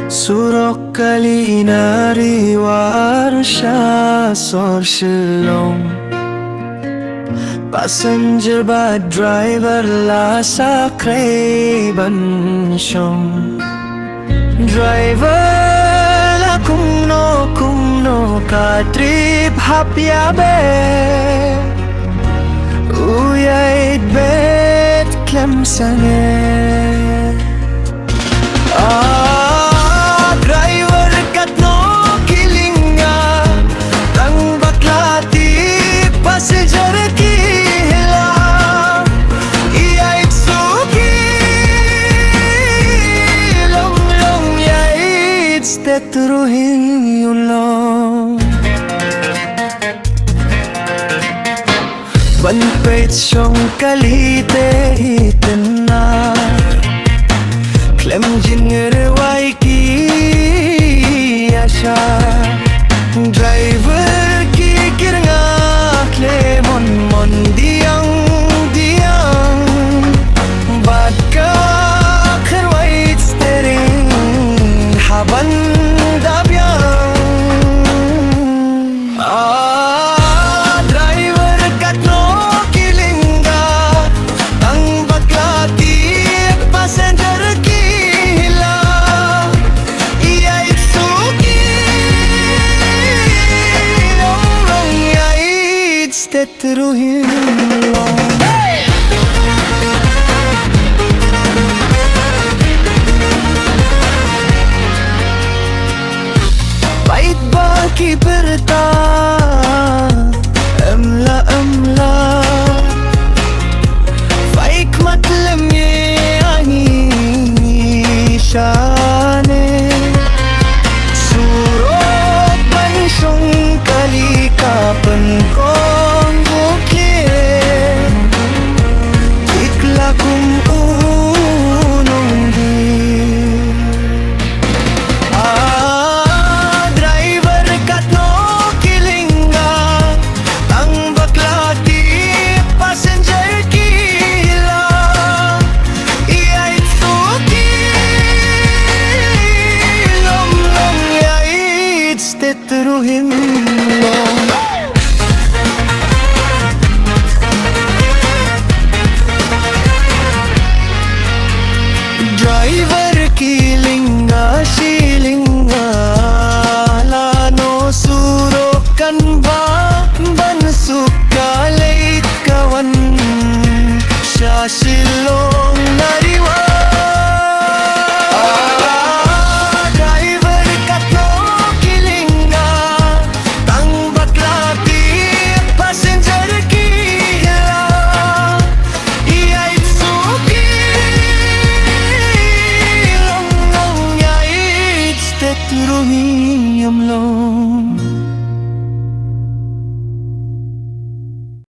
Surok kali nari warsha sor shilong Passenger ba driver la sakre ban shong Driver la kumno ka trip hapya be Uyait bet klem sange driver katno kilinga tang baklati passenger ki hila Iyait suki long yait stetruhin yulong Ban peit shong kalite itena Klem jingere wai ki asha Driver ki kirnga kle mon diang Bad ka kharwai steering haban dabyang driver katno kilinga tang baklati passenger ki tetruhin Bait ba ki berta amla Faik matlem ye ani shane Surot ban shong kali kapan ko tetruhin long Driver kilinga silinga lano surokan ba ban sukalait kawan siya silong nariwa Turungi yamlong